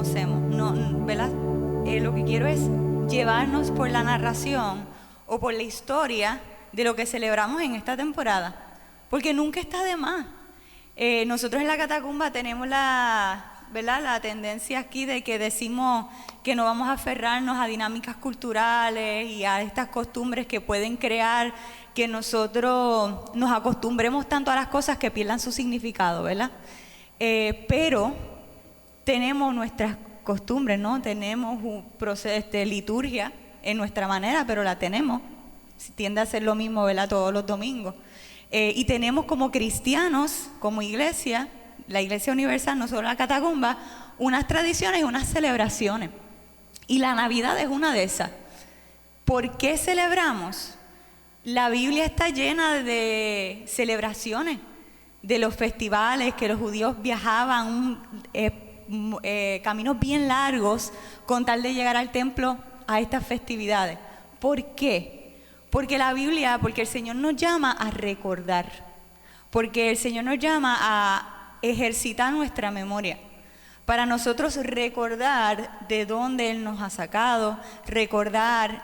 conocemos, no, ¿verdad? Lo que quiero es llevarnos por la narración o por la historia de lo que celebramos en esta temporada, porque nunca está de más. Nosotros en la Catacumba tenemos ¿verdad?, la tendencia aquí de que decimos que no vamos a aferrarnos a dinámicas culturales y a estas costumbres que pueden crear que nosotros nos acostumbremos tanto a las cosas que pierdan su significado, ¿verdad? Pero tenemos nuestras costumbres, ¿no? Tenemos un proceso, liturgia en nuestra manera, pero la tenemos. Tiende a ser lo mismo, ¿verdad?, todos los domingos. Y tenemos como cristianos, como iglesia, la Iglesia Universal, no solo la Catacumba, unas tradiciones y unas celebraciones. Y la Navidad es una de esas. ¿Por qué celebramos? La Biblia está llena de celebraciones, de los festivales, que los judíos viajaban caminos bien largos con tal de llegar al templo a estas festividades. ¿Por qué? Porque el Señor nos llama a recordar, porque el Señor nos llama a ejercitar nuestra memoria, para nosotros recordar de dónde Él nos ha sacado, recordar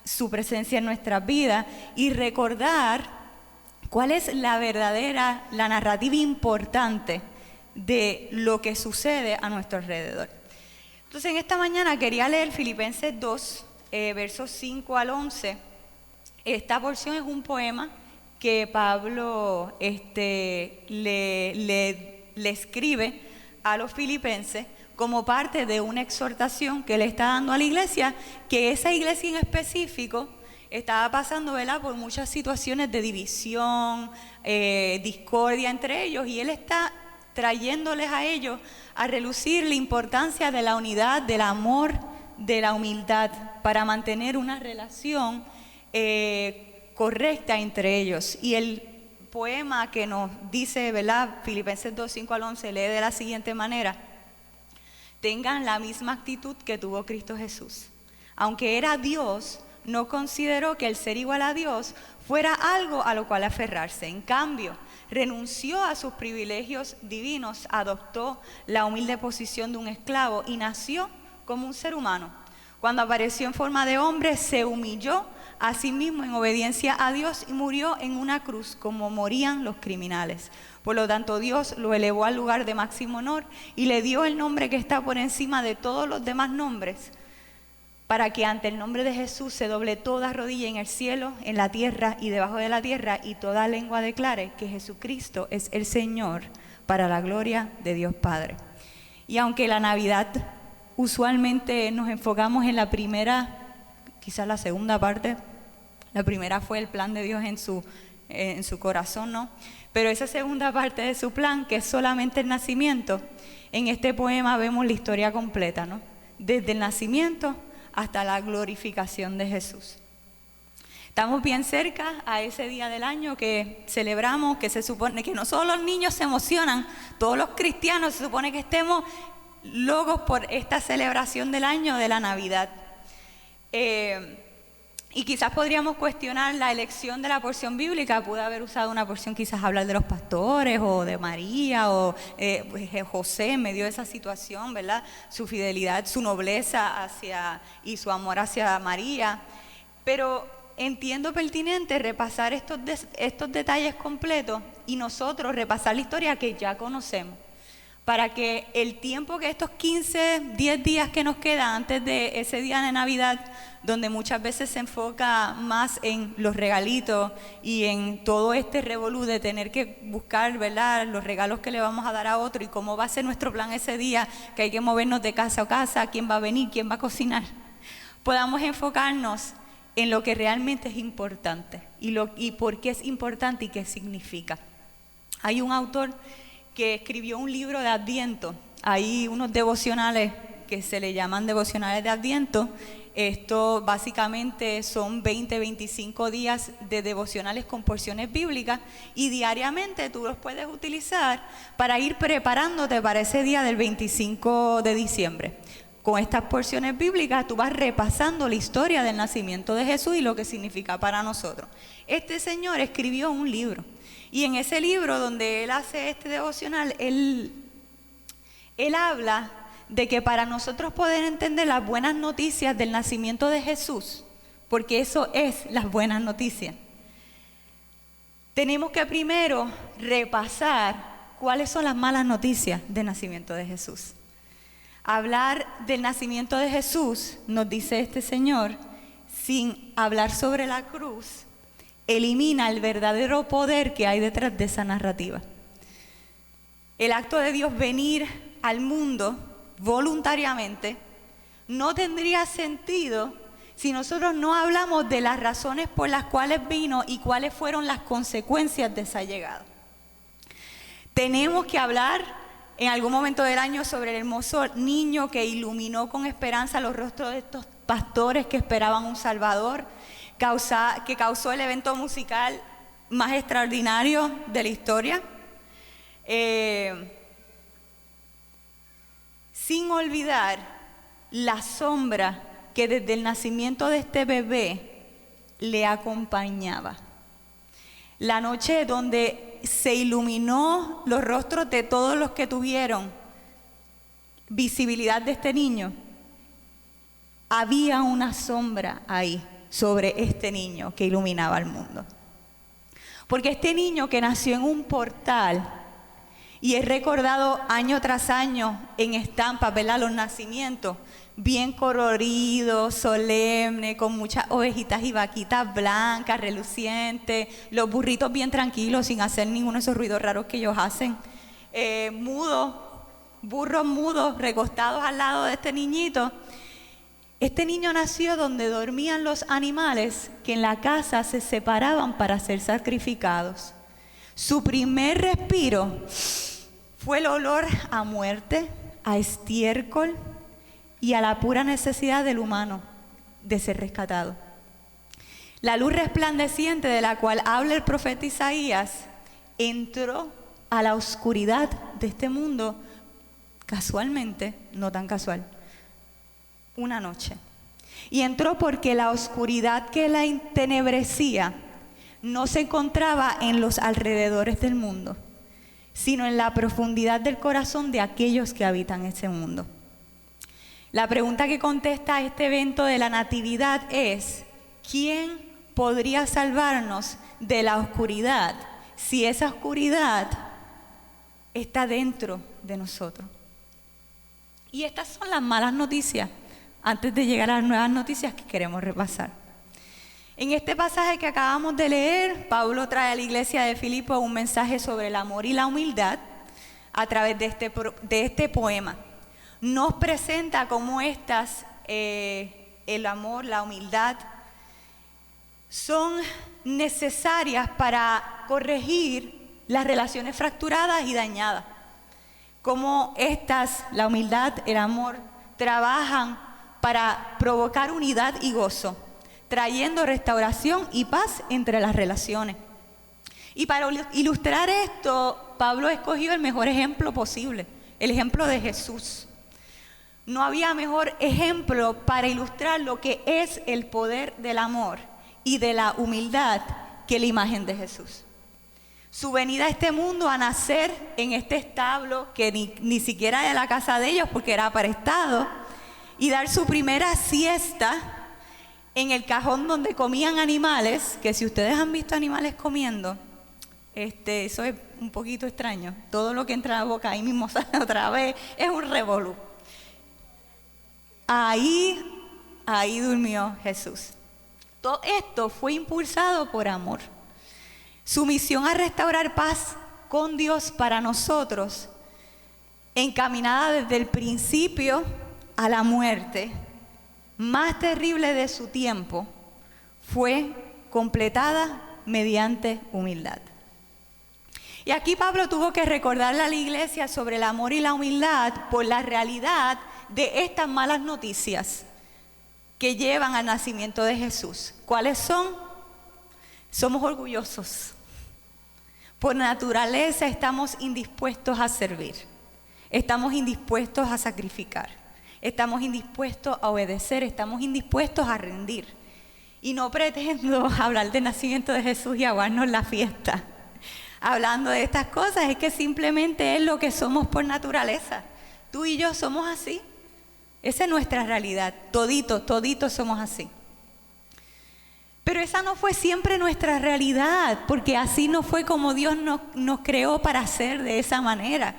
su presencia en nuestras vidas y recordar cuál es la narrativa importante de lo que sucede a nuestro alrededor. Entonces, en esta mañana quería leer Filipenses 2, versos 5 al 11. Esta porción es un poema que Pablo le escribe a los filipenses como parte de una exhortación que le está dando a la iglesia, que esa iglesia en específico estaba pasando, ¿verdad?, por muchas situaciones de división, discordia entre ellos, y él está trayéndoles a ellos a relucir la importancia de la unidad, del amor, de la humildad, para mantener una relación correcta entre ellos. Y el poema que nos dice, ¿verdad?, Filipenses 2, 5 al 11, lee de la siguiente manera: tengan la misma actitud que tuvo Cristo Jesús. Aunque era Dios, no consideró que el ser igual a Dios fuera algo a lo cual aferrarse. En cambio, renunció a sus privilegios divinos, adoptó la humilde posición de un esclavo y nació como un ser humano. Cuando apareció en forma de hombre, se humilló a sí mismo en obediencia a Dios y murió en una cruz como morían los criminales. Por lo tanto, Dios lo elevó al lugar de máximo honor y le dio el nombre que está por encima de todos los demás nombres, para que ante el nombre de Jesús se doble toda rodilla en el cielo, en la tierra y debajo de la tierra, y toda lengua declare que Jesucristo es el Señor, para la gloria de Dios Padre. Y aunque la Navidad usualmente nos enfocamos en la primera, quizás la segunda parte, la primera fue el plan de Dios en su corazón, ¿no? Pero esa segunda parte de su plan, que es solamente el nacimiento, en este poema vemos la historia completa, ¿no? Desde el nacimiento hasta la glorificación de Jesús. Estamos bien cerca a ese día del año que celebramos, que se supone que no solo los niños se emocionan, todos los cristianos se supone que estemos locos por esta celebración del año de la Navidad. Y quizás podríamos cuestionar la elección de la porción bíblica. Pude haber usado una porción, quizás hablar de los pastores o de María o José en medio de esa situación, ¿verdad? Su fidelidad, su nobleza y su amor hacia María. Pero entiendo pertinente repasar estos detalles completos y nosotros repasar la historia que ya conocemos, para que el tiempo que estos 10 días que nos quedan antes de ese día de Navidad, donde muchas veces se enfoca más en los regalitos y en todo este revolú de tener que buscar, ¿verdad?, los regalos que le vamos a dar a otro y cómo va a ser nuestro plan ese día, que hay que movernos de casa a casa, quién va a venir, quién va a cocinar, podamos enfocarnos en lo que realmente es importante y por qué es importante y qué significa. Hay un autor que escribió un libro de Adviento. Hay unos devocionales que se le llaman devocionales de Adviento. Esto básicamente son 20-25 días de devocionales con porciones bíblicas y diariamente tú los puedes utilizar para ir preparándote para ese día del 25 de diciembre. Con estas porciones bíblicas tú vas repasando la historia del nacimiento de Jesús y lo que significa para nosotros. Este señor escribió un libro y en ese libro donde él hace este devocional, él habla de que para nosotros poder entender las buenas noticias del nacimiento de Jesús, porque eso es las buenas noticias, tenemos que primero repasar cuáles son las malas noticias del nacimiento de Jesús. Hablar del nacimiento de Jesús, nos dice este Señor, sin hablar sobre la cruz, elimina el verdadero poder que hay detrás de esa narrativa. El acto de Dios venir al mundo voluntariamente no tendría sentido si nosotros no hablamos de las razones por las cuales vino y cuáles fueron las consecuencias de esa llegada. Tenemos que hablar en algún momento del año sobre el hermoso niño que iluminó con esperanza los rostros de estos pastores que esperaban un Salvador, que causó el evento musical más extraordinario de la historia. Sin olvidar la sombra que desde el nacimiento de este bebé le acompañaba. La noche donde se iluminó los rostros de todos los que tuvieron visibilidad de este niño, había una sombra ahí sobre este niño que iluminaba al mundo. Porque este niño que nació en un portal y es recordado año tras año en estampas, ¿verdad? Los nacimientos, bien colorido, solemne, con muchas ovejitas y vaquitas blancas, relucientes, los burritos bien tranquilos, sin hacer ninguno de esos ruidos raros que ellos hacen, burros mudos recostados al lado de este niñito. Este niño nació donde dormían los animales que en la casa se separaban para ser sacrificados. Su primer respiro fue el olor a muerte, a estiércol y a la pura necesidad del humano de ser rescatado. La luz resplandeciente de la cual habla el profeta Isaías entró a la oscuridad de este mundo casualmente, no tan casual, una noche. Y entró porque la oscuridad que la entenebrecía no se encontraba en los alrededores del mundo, sino en la profundidad del corazón de aquellos que habitan ese mundo. La pregunta que contesta este evento de la Natividad es: ¿quién podría salvarnos de la oscuridad si esa oscuridad está dentro de nosotros? Y estas son las malas noticias, antes de llegar a las nuevas noticias que queremos repasar. En este pasaje que acabamos de leer, Pablo trae a la iglesia de Filipo un mensaje sobre el amor y la humildad a través de este poema. Nos presenta cómo el amor, la humildad, son necesarias para corregir las relaciones fracturadas y dañadas. Cómo la humildad, el amor, trabajan para provocar unidad y gozo, trayendo restauración y paz entre las relaciones. Y para ilustrar esto, Pablo escogió el mejor ejemplo posible, el ejemplo de Jesús. No había mejor ejemplo para ilustrar lo que es el poder del amor y de la humildad que la imagen de Jesús. Su venida a este mundo, a nacer en este establo que ni siquiera era la casa de ellos porque era prestado, y dar su primera siesta en el cajón donde comían animales, que si ustedes han visto animales comiendo, eso es un poquito extraño. Todo lo que entra a la boca ahí mismo sale otra vez, es un revolú. Ahí durmió Jesús. Todo esto fue impulsado por amor. Su misión a restaurar paz con Dios para nosotros, encaminada desde el principio a la muerte más terrible de su tiempo, fue completada mediante humildad. Y aquí Pablo tuvo que recordarle a la iglesia sobre el amor y la humildad por la realidad de estas malas noticias que llevan al nacimiento de Jesús. ¿Cuáles son? Somos orgullosos. Por naturaleza estamos indispuestos a servir. Estamos indispuestos a sacrificar. Estamos indispuestos a obedecer. Estamos indispuestos a rendir. Y no pretendo hablar del nacimiento de Jesús y aguarnos la fiesta. Hablando de estas cosas, es que simplemente es lo que somos por naturaleza. Tú y yo somos así. Esa es nuestra realidad. Toditos somos así. Pero esa no fue siempre nuestra realidad, porque así no fue como Dios nos creó para ser de esa manera.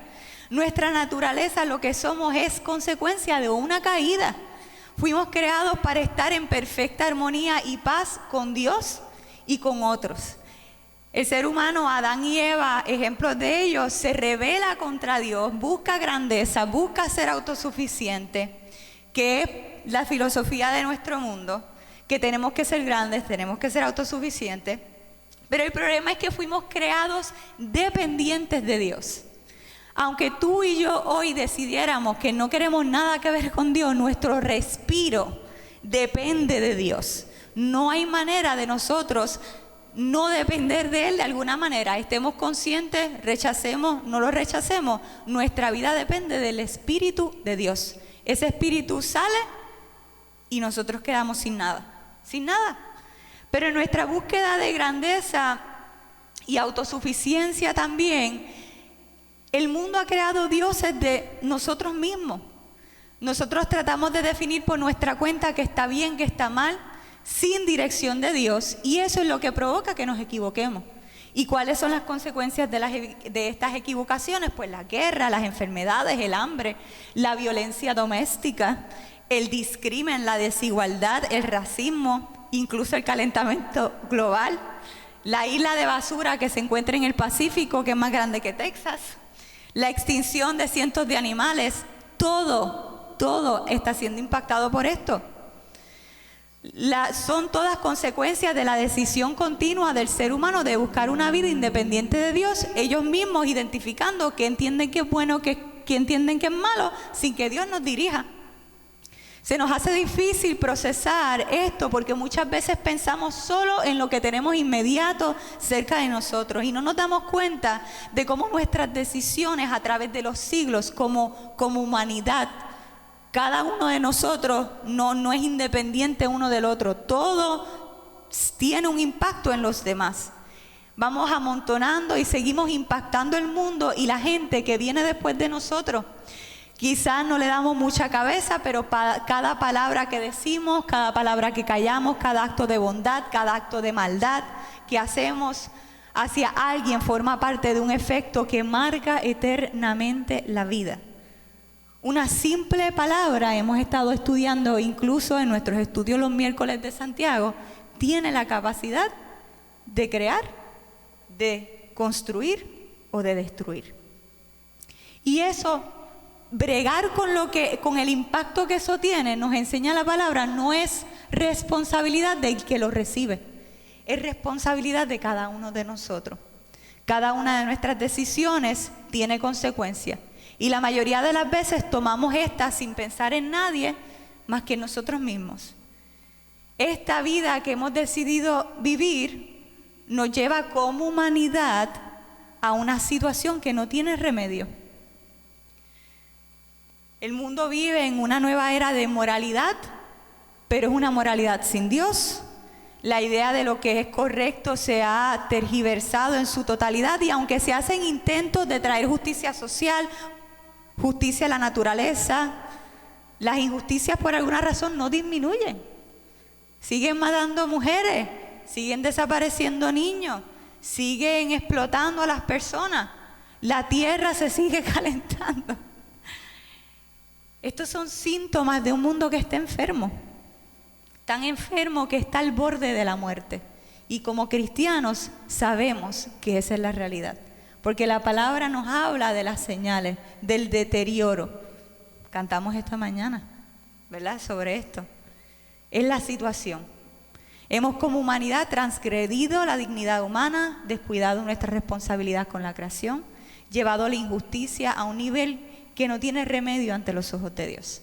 Nuestra naturaleza, lo que somos, es consecuencia de una caída. Fuimos creados para estar en perfecta armonía y paz con Dios y con otros. El ser humano, Adán y Eva, ejemplos de ellos, se rebela contra Dios, busca grandeza, busca ser autosuficiente, que es la filosofía de nuestro mundo, que tenemos que ser grandes, tenemos que ser autosuficientes. Pero el problema es que fuimos creados dependientes de Dios. Aunque tú y yo hoy decidiéramos que no queremos nada que ver con Dios, nuestro respiro depende de Dios. No hay manera de nosotros no depender de Él de alguna manera. Estemos conscientes, rechacemos, no lo rechacemos. Nuestra vida depende del Espíritu de Dios. Ese Espíritu sale y nosotros quedamos sin nada. Sin nada. Pero en nuestra búsqueda de grandeza y autosuficiencia también, el mundo ha creado dioses de nosotros mismos. Nosotros tratamos de definir por nuestra cuenta qué está bien, qué está mal, sin dirección de Dios, y eso es lo que provoca que nos equivoquemos. ¿Y cuáles son las consecuencias de estas equivocaciones? Pues la guerra, las enfermedades, el hambre, la violencia doméstica, el discrimen, la desigualdad, el racismo, incluso el calentamiento global, la isla de basura que se encuentra en el Pacífico, que es más grande que Texas, la extinción de cientos de animales. Todo está siendo impactado por esto. Son todas consecuencias de la decisión continua del ser humano de buscar una vida independiente de Dios, ellos mismos identificando qué entienden que es bueno, qué entienden que es malo, sin que Dios nos dirija. Se nos hace difícil procesar esto porque muchas veces pensamos solo en lo que tenemos inmediato cerca de nosotros y no nos damos cuenta de cómo nuestras decisiones a través de los siglos como humanidad, cada uno de nosotros no es independiente uno del otro. Todo tiene un impacto en los demás. Vamos amontonando y seguimos impactando el mundo y la gente que viene después de nosotros. Quizás no le damos mucha cabeza, pero cada palabra que decimos, cada palabra que callamos, cada acto de bondad, cada acto de maldad que hacemos hacia alguien forma parte de un efecto que marca eternamente la vida. Una simple palabra, hemos estado estudiando incluso en nuestros estudios los miércoles de Santiago, tiene la capacidad de crear, de construir o de destruir. Y eso, bregar con el impacto que eso tiene, nos enseña la palabra, no es responsabilidad del que lo recibe, es responsabilidad de cada uno de nosotros. Cada una de nuestras decisiones tiene consecuencias. Y la mayoría de las veces tomamos estas sin pensar en nadie más que en nosotros mismos. Esta vida que hemos decidido vivir nos lleva como humanidad a una situación que no tiene remedio. El mundo vive en una nueva era de moralidad, pero es una moralidad sin Dios. La idea de lo que es correcto se ha tergiversado en su totalidad y aunque se hacen intentos de traer justicia social, justicia a la naturaleza, las injusticias por alguna razón no disminuyen. Siguen matando mujeres, siguen desapareciendo niños, siguen explotando a las personas, la tierra se sigue calentando. Estos son síntomas de un mundo que está enfermo, tan enfermo que está al borde de la muerte. Y como cristianos sabemos que esa es la realidad. Porque la palabra nos habla de las señales, del deterioro. Cantamos esta mañana, ¿verdad? Sobre esto. Es la situación. Hemos como humanidad transgredido la dignidad humana, descuidado nuestra responsabilidad con la creación, llevado la injusticia a un nivel que no tiene remedio ante los ojos de Dios.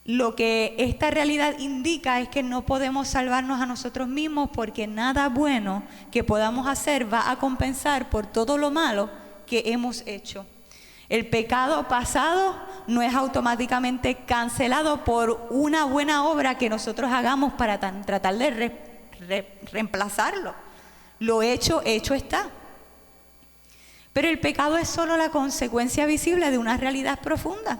Lo que esta realidad indica es que no podemos salvarnos a nosotros mismos porque nada bueno que podamos hacer va a compensar por todo lo malo que hemos hecho. El pecado pasado no es automáticamente cancelado por una buena obra que nosotros hagamos para tratar de reemplazarlo. Lo hecho está. Pero el pecado es solo la consecuencia visible de una realidad profunda.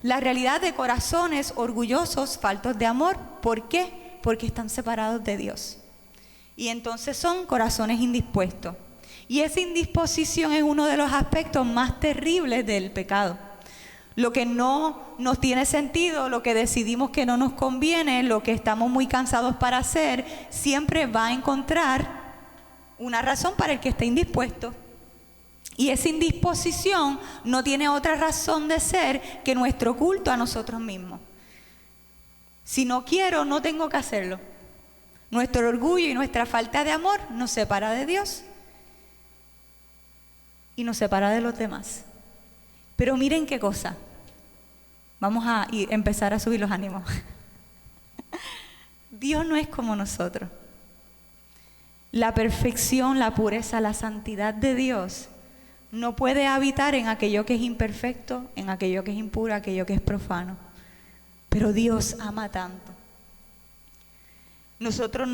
La realidad de corazones orgullosos, faltos de amor. ¿Por qué? Porque están separados de Dios. Y entonces son corazones indispuestos. Y esa indisposición es uno de los aspectos más terribles del pecado. Lo que no nos tiene sentido, lo que decidimos que no nos conviene, lo que estamos muy cansados para hacer, siempre va a encontrar una razón para el que esté indispuesto. Y esa indisposición no tiene otra razón de ser que nuestro culto a nosotros mismos. Si no quiero, no tengo que hacerlo. Nuestro orgullo y nuestra falta de amor nos separa de Dios y nos separa de los demás. Pero miren qué cosa. Vamos a empezar a subir los ánimos. Dios no es como nosotros. La perfección, la pureza, la santidad de Dios no puede habitar en aquello que es imperfecto, en aquello que es impuro, aquello que es profano. Pero Dios ama tanto. Nosotros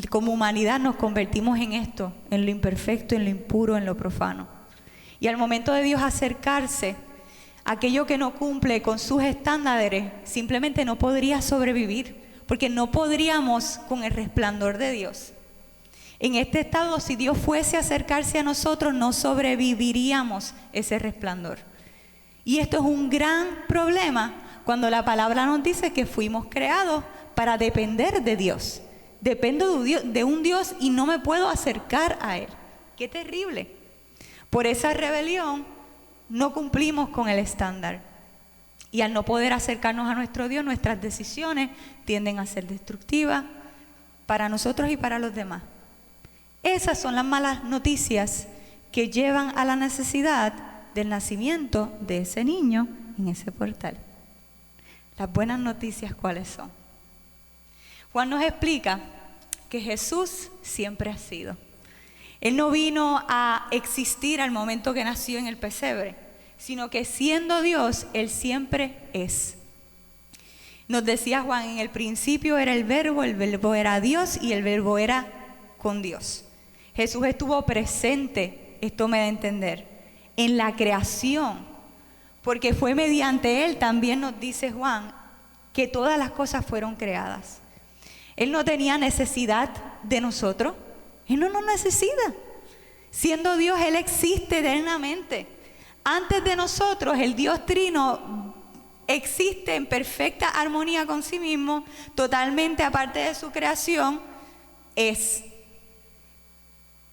como humanidad nos convertimos en esto, en lo imperfecto, en lo impuro, en lo profano. Y al momento de Dios acercarse, aquello que no cumple con sus estándares simplemente no podría sobrevivir, porque no podríamos con el resplandor de Dios. En este estado, si Dios fuese a acercarse a nosotros, no sobreviviríamos ese resplandor. Y esto es un gran problema cuando la palabra nos dice que fuimos creados para depender de Dios. Dependo de un Dios y no me puedo acercar a Él. ¡Qué terrible! Por esa rebelión no cumplimos con el estándar. Y al no poder acercarnos a nuestro Dios, nuestras decisiones tienden a ser destructivas para nosotros y para los demás. Esas son las malas noticias que llevan a la necesidad del nacimiento de ese niño en ese portal. Las buenas noticias, ¿cuáles son? Juan nos explica que Jesús siempre ha sido. Él no vino a existir al momento que nació en el pesebre, sino que siendo Dios, Él siempre es. Nos decía Juan, en el principio era el verbo era Dios y el verbo era con Dios. Jesús estuvo presente, esto me da a entender, en la creación, porque fue mediante Él, también nos dice Juan, que todas las cosas fueron creadas. Él no tenía necesidad de nosotros, Él no nos necesita. Siendo Dios, Él existe eternamente. Antes de nosotros, el Dios Trino existe en perfecta armonía con sí mismo, totalmente aparte de su creación, es.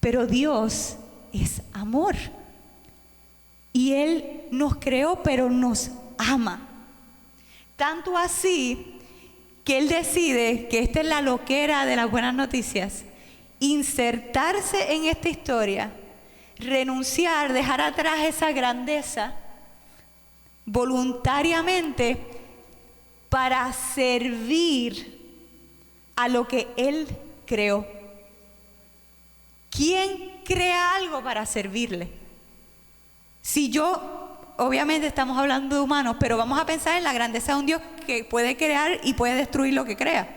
Pero Dios es amor. Y Él nos creó, pero nos ama. Tanto así que Él decide, que esta es la loquera de las buenas noticias, insertarse en esta historia, renunciar, dejar atrás esa grandeza voluntariamente para servir a lo que Él creó. ¿Quién crea algo para servirle? Si obviamente estamos hablando de humanos, pero vamos a pensar en la grandeza de un Dios que puede crear y puede destruir lo que crea.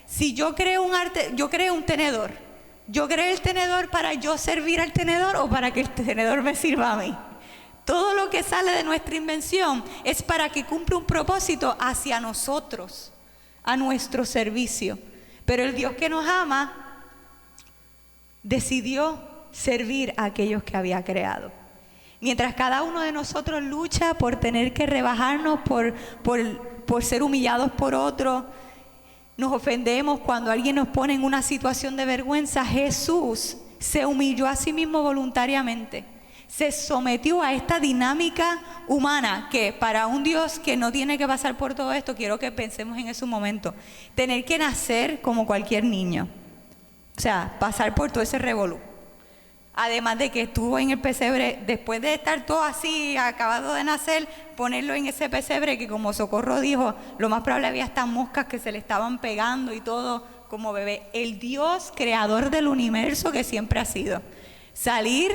Si yo creo yo creo un tenedor, ¿yo creo el tenedor para yo servir al tenedor o para que el tenedor me sirva a mí? Todo lo que sale de nuestra invención es para que cumpla un propósito hacia nosotros, a nuestro servicio. Pero el Dios que nos ama decidió servir a aquellos que había creado. Mientras cada uno de nosotros lucha por tener que rebajarnos, por ser humillados por otro, nos ofendemos cuando alguien nos pone en una situación de vergüenza, Jesús se humilló a sí mismo voluntariamente. Se sometió a esta dinámica humana que para un Dios que no tiene que pasar por todo esto, quiero que pensemos en ese momento, tener que nacer como cualquier niño. O sea, pasar por todo ese revolú. Además de que estuvo en el pesebre, después de estar todo así, acabado de nacer, ponerlo en ese pesebre que, como Socorro dijo, lo más probable había hasta moscas que se le estaban pegando y todo como bebé. El Dios creador del universo que siempre ha sido. Salir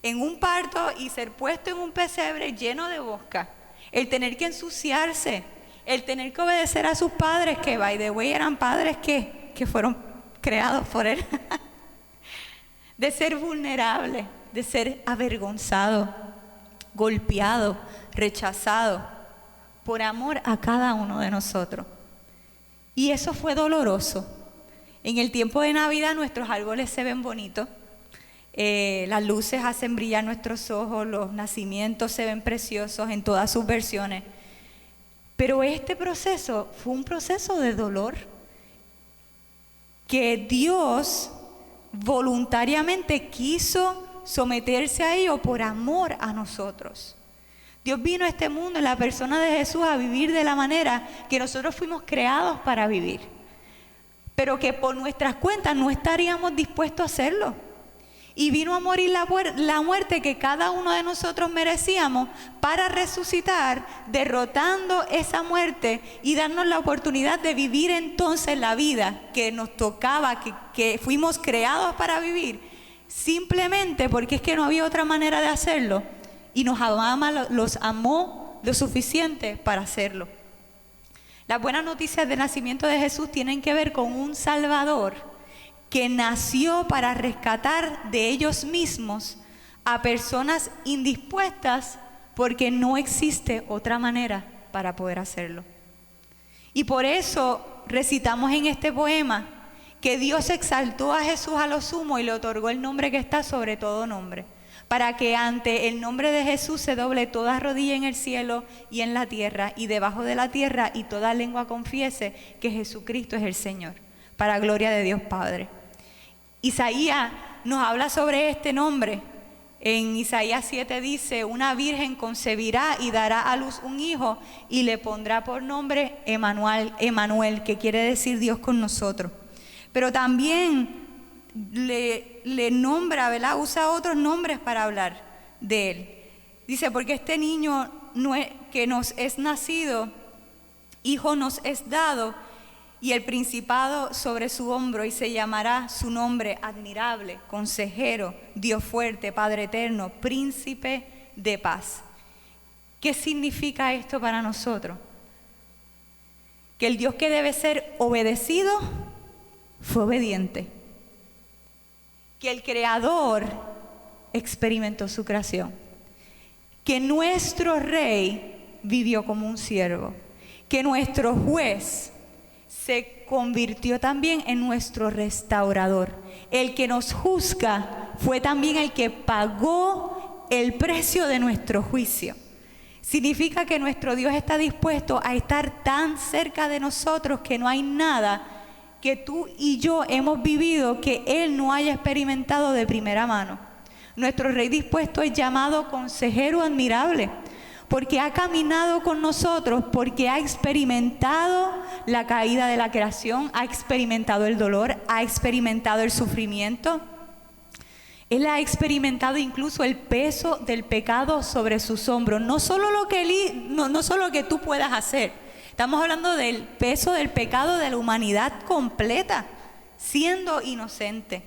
en un parto y ser puesto en un pesebre lleno de moscas. El tener que ensuciarse, el tener que obedecer a sus padres, que by the way eran padres que fueron creados por Él. De ser vulnerable, de ser avergonzado, golpeado, rechazado. por amor a cada uno de nosotros. Y eso fue doloroso. En el tiempo de Navidad nuestros árboles se ven bonitos, las luces hacen brillar nuestros ojos, los nacimientos se ven preciosos en todas sus versiones. Pero este proceso fue un proceso de dolor que Dios voluntariamente quiso someterse a ello por amor a nosotros. Dios vino a este mundo en la persona de Jesús a vivir de la manera que nosotros fuimos creados para vivir, pero que por nuestras cuentas no estaríamos dispuestos a hacerlo. Y vino a morir la muerte que cada uno de nosotros merecíamos para resucitar, derrotando esa muerte y darnos la oportunidad de vivir entonces la vida que nos tocaba, que fuimos creados para vivir, simplemente porque es que no había otra manera de hacerlo. Y los amó lo suficiente para hacerlo. Las buenas noticias del nacimiento de Jesús tienen que ver con un Salvador que nació para rescatar de ellos mismos a personas indispuestas, porque no existe otra manera para poder hacerlo. Y por eso recitamos en este poema que Dios exaltó a Jesús a lo sumo y le otorgó el nombre que está sobre todo nombre, para que ante el nombre de Jesús se doble toda rodilla en el cielo y en la tierra y debajo de la tierra, y toda lengua confiese que Jesucristo es el Señor, para gloria de Dios Padre. Isaías nos habla sobre este nombre. En Isaías 7 dice: una virgen concebirá y dará a luz un hijo y le pondrá por nombre Emmanuel, que quiere decir Dios con nosotros. Pero también le nombra, ¿verdad? Usa otros nombres para hablar de él. Dice: porque este niño que nos es nacido, hijo nos es dado, y el principado sobre su hombro, y se llamará su nombre admirable, consejero, Dios fuerte, Padre eterno, príncipe de paz. ¿Qué significa esto para nosotros? Que el Dios que debe ser obedecido fue obediente. Que el Creador experimentó su creación. Que nuestro Rey vivió como un siervo. Que nuestro juez se convirtió también en nuestro restaurador. El que nos juzga fue también el que pagó el precio de nuestro juicio. Significa que nuestro Dios está dispuesto a estar tan cerca de nosotros que no hay nada que tú y yo hemos vivido que Él no haya experimentado de primera mano. Nuestro Rey dispuesto es llamado consejero admirable, porque ha caminado con nosotros, porque ha experimentado la caída de la creación, ha experimentado el dolor, ha experimentado el sufrimiento. Él ha experimentado incluso el peso del pecado sobre sus hombros. No solo lo que tú puedas hacer. Estamos hablando del peso del pecado de la humanidad completa, siendo inocente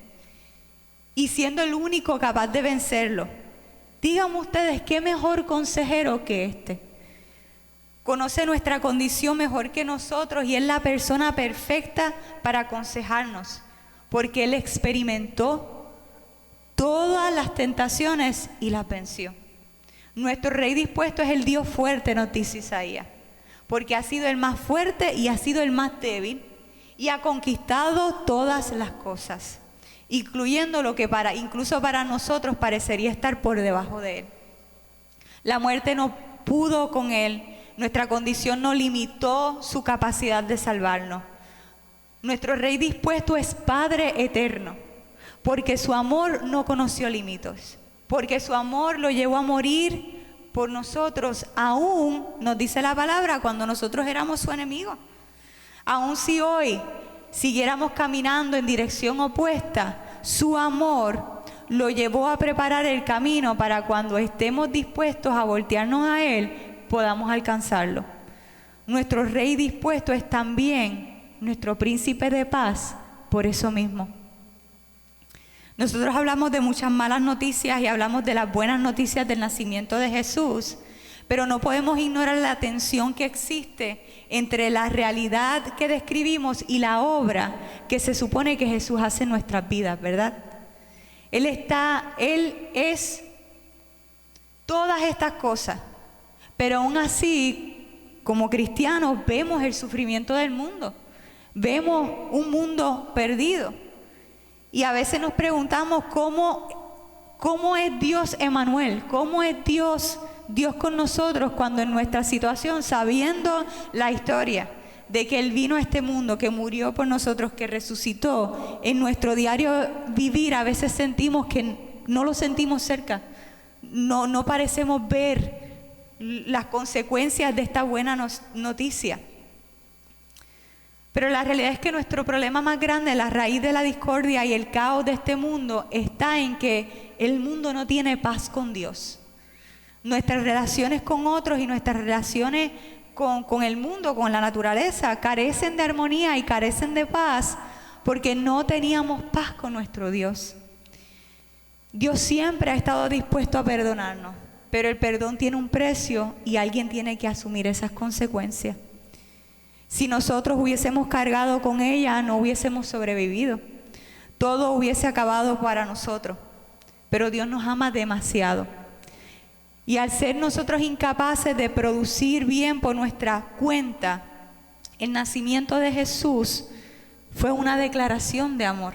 y siendo el único capaz de vencerlo. Díganme ustedes, ¿qué mejor consejero que este? Conoce nuestra condición mejor que nosotros y es la persona perfecta para aconsejarnos, porque Él experimentó todas las tentaciones y las venció. Nuestro Rey dispuesto es el Dios fuerte, nos dice Isaías, porque ha sido el más fuerte y ha sido el más débil y ha conquistado todas las cosas, incluyendo lo que incluso para nosotros parecería estar por debajo de Él. La muerte no pudo con Él, nuestra condición no limitó su capacidad de salvarnos. Nuestro Rey dispuesto es Padre eterno, porque su amor no conoció límites, porque su amor lo llevó a morir por nosotros, aún, nos dice la palabra, cuando nosotros éramos su enemigo. Aún si hoy siguiéramos caminando en dirección opuesta, su amor lo llevó a preparar el camino para cuando estemos dispuestos a voltearnos a Él, podamos alcanzarlo. Nuestro Rey dispuesto es también nuestro príncipe de paz, por eso mismo. Nosotros hablamos de muchas malas noticias y hablamos de las buenas noticias del nacimiento de Jesús, pero no podemos ignorar la tensión que existe entre la realidad que describimos y la obra que se supone que Jesús hace en nuestras vidas, ¿verdad? Él es todas estas cosas, pero aún así, como cristianos vemos el sufrimiento del mundo, vemos un mundo perdido. Y a veces nos preguntamos cómo es Dios Emmanuel, cómo es Dios con nosotros cuando en nuestra situación, sabiendo la historia de que Él vino a este mundo, que murió por nosotros, que resucitó, en nuestro diario vivir a veces sentimos que no lo sentimos cerca, no parecemos ver las consecuencias de esta buena noticia. Pero la realidad es que nuestro problema más grande, la raíz de la discordia y el caos de este mundo, está en que el mundo no tiene paz con Dios. Nuestras relaciones con otros y nuestras relaciones con el mundo, con la naturaleza, carecen de armonía y carecen de paz porque no teníamos paz con nuestro Dios. Dios siempre ha estado dispuesto a perdonarnos, pero el perdón tiene un precio y alguien tiene que asumir esas consecuencias. Si nosotros hubiésemos cargado con ella, no hubiésemos sobrevivido. Todo hubiese acabado para nosotros, pero Dios nos ama demasiado. Y al ser nosotros incapaces de producir bien por nuestra cuenta, el nacimiento de Jesús fue una declaración de amor.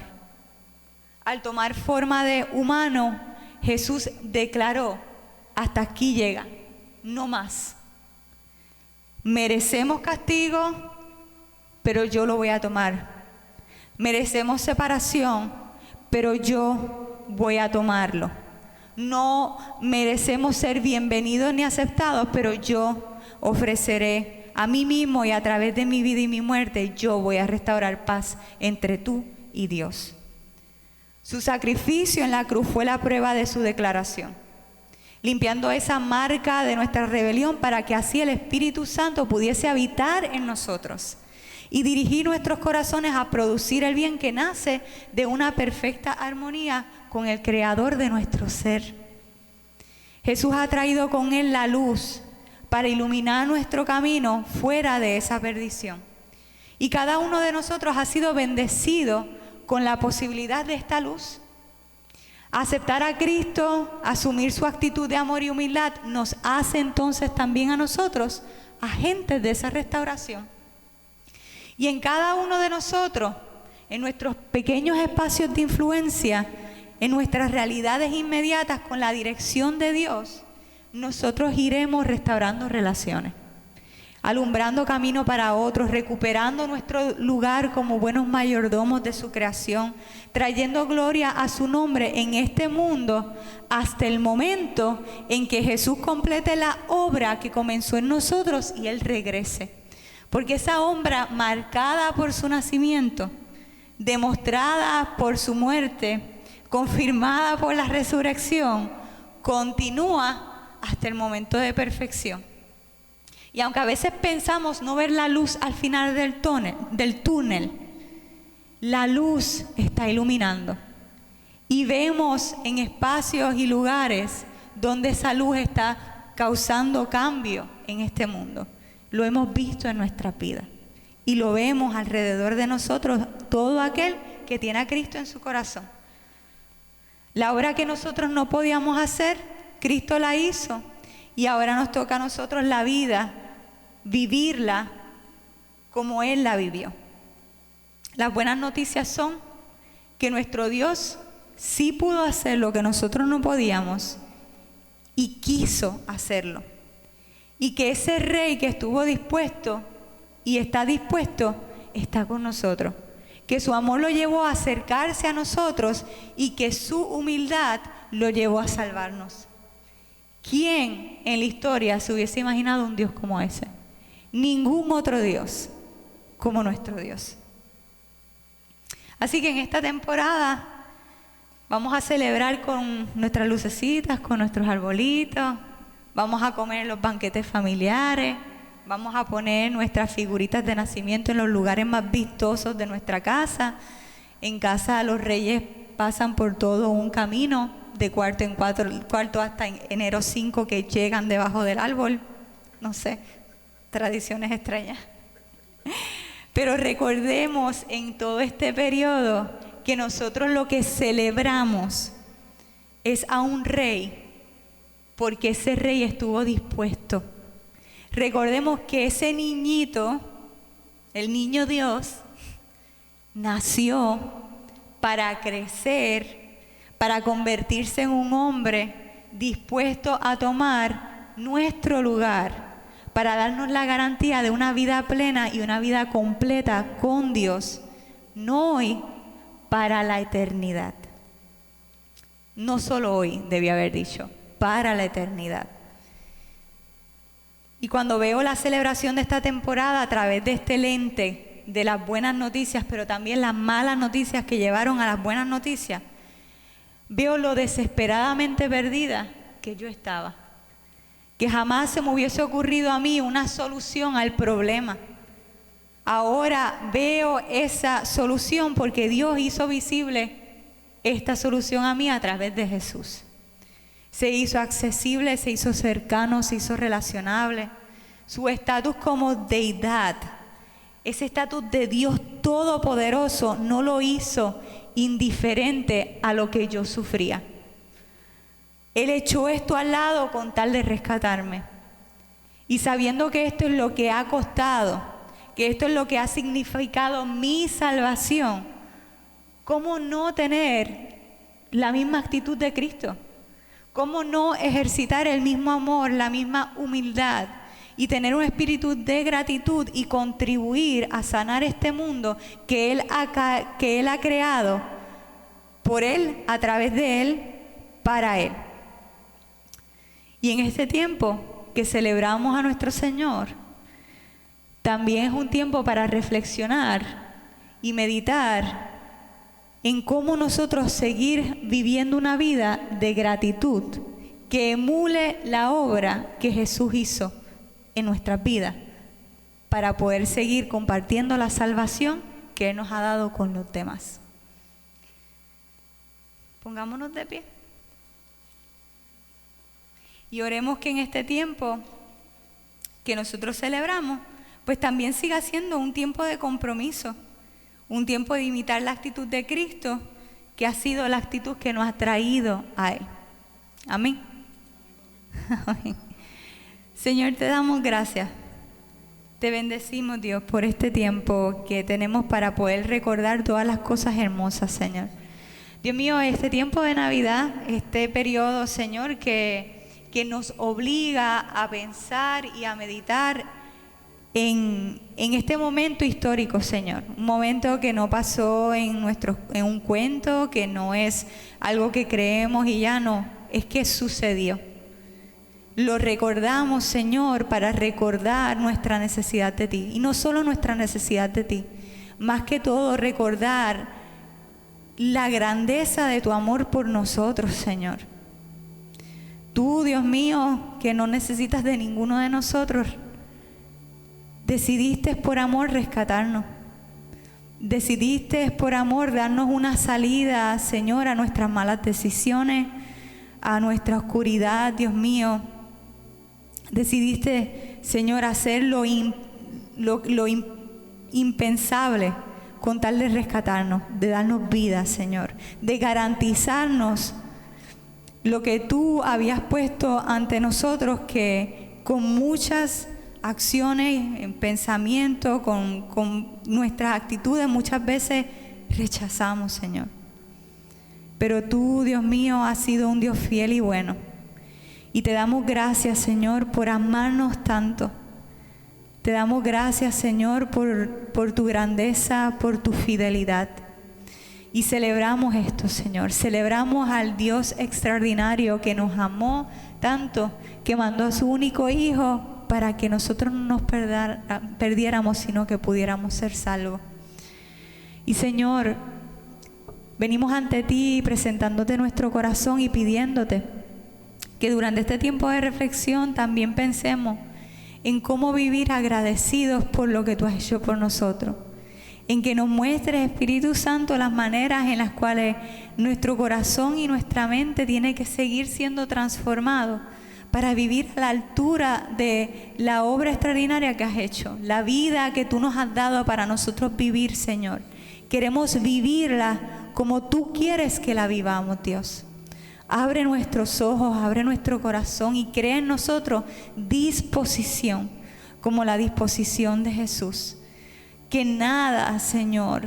Al tomar forma de humano, Jesús declaró: hasta aquí llega, no más. Merecemos castigo, pero yo lo voy a tomar. Merecemos separación, pero yo voy a tomarlo. No merecemos ser bienvenidos ni aceptados, pero yo ofreceré a mí mismo y a través de mi vida y mi muerte, yo voy a restaurar paz entre tú y Dios. Su sacrificio en la cruz fue la prueba de su declaración, limpiando esa marca de nuestra rebelión para que así el Espíritu Santo pudiese habitar en nosotros y dirigir nuestros corazones a producir el bien que nace de una perfecta armonía con el Creador de nuestro ser. Jesús ha traído con Él la luz para iluminar nuestro camino fuera de esa perdición. Y cada uno de nosotros ha sido bendecido con la posibilidad de esta luz. Aceptar a Cristo, asumir su actitud de amor y humildad, nos hace entonces también a nosotros agentes de esa restauración. Y en cada uno de nosotros, en nuestros pequeños espacios de influencia, en nuestras realidades inmediatas con la dirección de Dios, nosotros iremos restaurando relaciones, alumbrando camino para otros, recuperando nuestro lugar como buenos mayordomos de su creación, trayendo gloria a su nombre en este mundo hasta el momento en que Jesús complete la obra que comenzó en nosotros y Él regrese. Porque esa obra marcada por su nacimiento, demostrada por su muerte, confirmada por la resurrección, continúa hasta el momento de perfección. Y aunque a veces pensamos no ver la luz al final del túnel, la luz está iluminando. Y vemos en espacios y lugares donde esa luz está causando cambio en este mundo. Lo hemos visto en nuestra vida. Y lo vemos alrededor de nosotros, todo aquel que tiene a Cristo en su corazón. La obra que nosotros no podíamos hacer, Cristo la hizo. Y ahora nos toca a nosotros la vida, vivirla como Él la vivió. Las buenas noticias son que nuestro Dios sí pudo hacer lo que nosotros no podíamos y quiso hacerlo. Y que ese Rey que estuvo dispuesto y está dispuesto, está con nosotros. Que su amor lo llevó a acercarse a nosotros y que su humildad lo llevó a salvarnos. ¿Quién en la historia se hubiese imaginado un Dios como ese? Ningún otro Dios como nuestro Dios. Así que en esta temporada vamos a celebrar con nuestras lucecitas, con nuestros arbolitos, vamos a comer en los banquetes familiares, vamos a poner nuestras figuritas de nacimiento en los lugares más vistosos de nuestra casa. En casa los reyes pasan por todo un camino de cuarto en cuarto hasta enero 5 que llegan debajo del árbol. No sé, tradiciones extrañas. Pero recordemos en todo este periodo que nosotros lo que celebramos es a un rey, porque ese rey estuvo dispuesto. recordemos que ese niñito, el niño Dios, nació para crecer, para convertirse en un hombre dispuesto a tomar nuestro lugar, para darnos la garantía de una vida plena y una vida completa con Dios, no hoy, para la eternidad. No solo hoy, debía haber dicho, para la eternidad. Y cuando veo la celebración de esta temporada a través de este lente de las buenas noticias, pero también las malas noticias que llevaron a las buenas noticias, veo lo desesperadamente perdida que yo estaba. Que jamás se me hubiese ocurrido a mí una solución al problema. Ahora veo esa solución porque Dios hizo visible esta solución a mí a través de Jesús. Se hizo accesible, se hizo cercano, se hizo relacionable. Su estatus como deidad, ese estatus de Dios todopoderoso, no lo hizo indiferente a lo que yo sufría. Él echó esto al lado con tal de rescatarme. Y sabiendo que esto es lo que ha costado, que esto es lo que ha significado mi salvación, ¿cómo no tener la misma actitud de Cristo? ¿Cómo no ejercitar el mismo amor, la misma humildad y tener un espíritu de gratitud y contribuir a sanar este mundo que Él ha creado por Él, a través de Él, para Él? Y en este tiempo que celebramos a nuestro Señor, también es un tiempo para reflexionar y meditar en cómo nosotros seguir viviendo una vida de gratitud que emule la obra que Jesús hizo en nuestras vidas para poder seguir compartiendo la salvación que Él nos ha dado con los demás. Pongámonos de pie. Y oremos que en este tiempo que nosotros celebramos, pues también siga siendo un tiempo de compromiso, un tiempo de imitar la actitud de Cristo, que ha sido la actitud que nos ha traído a Él. Amén. Amén. Señor, te damos gracias. Te bendecimos, Dios, por este tiempo que tenemos para poder recordar todas las cosas hermosas, Señor. Dios mío, este tiempo de Navidad, este periodo, Señor, que nos obliga a pensar y a meditar en este momento histórico, Señor. Un momento que no pasó en un cuento, que no es algo que creemos y ya no, es que sucedió. Lo recordamos, Señor, para recordar nuestra necesidad de ti. Y no solo nuestra necesidad de ti, más que todo recordar la grandeza de tu amor por nosotros, Señor. Tú, Dios mío, que no necesitas de ninguno de nosotros, decidiste por amor rescatarnos. Decidiste por amor darnos una salida, Señor, a nuestras malas decisiones, a nuestra oscuridad, Dios mío. Decidiste, Señor, hacer lo impensable con tal de rescatarnos, de darnos vida, Señor, de garantizarnos lo que tú habías puesto ante nosotros, que con muchas acciones, en pensamiento, con nuestras actitudes muchas veces rechazamos, Señor. Pero tú, Dios mío, has sido un Dios fiel y bueno. Y te damos gracias, Señor, por amarnos tanto. Te damos gracias, Señor, por tu grandeza, por tu fidelidad. Y celebramos esto, Señor. Celebramos al Dios extraordinario que nos amó tanto, que mandó a su único Hijo para que nosotros no nos perdiéramos, sino que pudiéramos ser salvos. Y Señor, venimos ante ti presentándote nuestro corazón y pidiéndote que durante este tiempo de reflexión también pensemos en cómo vivir agradecidos por lo que tú has hecho por nosotros. En que nos muestres, Espíritu Santo, las maneras en las cuales nuestro corazón y nuestra mente tiene que seguir siendo transformado para vivir a la altura de la obra extraordinaria que has hecho, la vida que tú nos has dado para nosotros vivir, Señor. Queremos vivirla como tú quieres que la vivamos, Dios. Abre nuestros ojos, abre nuestro corazón y crea en nosotros disposición como la disposición de Jesús. Que nada, Señor,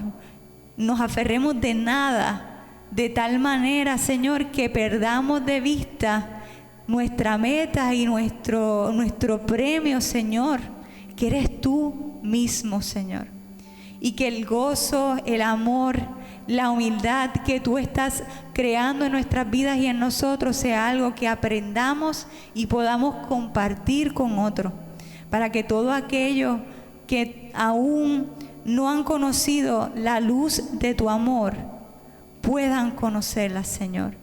nos aferremos de nada, de tal manera, Señor, que perdamos de vista nuestra meta y nuestro premio, Señor, que eres tú mismo, Señor. Y que el gozo, el amor, la humildad que tú estás creando en nuestras vidas y en nosotros sea algo que aprendamos y podamos compartir con otros, para que todo aquello que aún no han conocido la luz de tu amor puedan conocerla, Señor.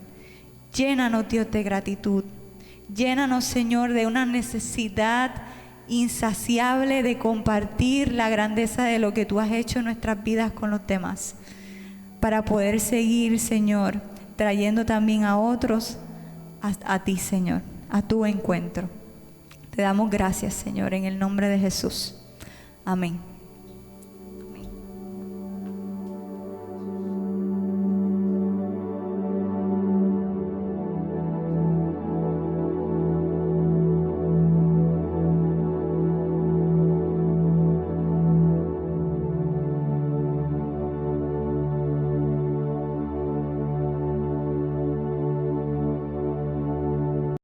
Llénanos, Dios, de gratitud. Llénanos, Señor, de una necesidad insaciable de compartir la grandeza de lo que tú has hecho en nuestras vidas con los demás, para poder seguir, Señor, trayendo también a otros a ti, Señor, a tu encuentro. Te damos gracias, Señor, en el nombre de Jesús. Amén.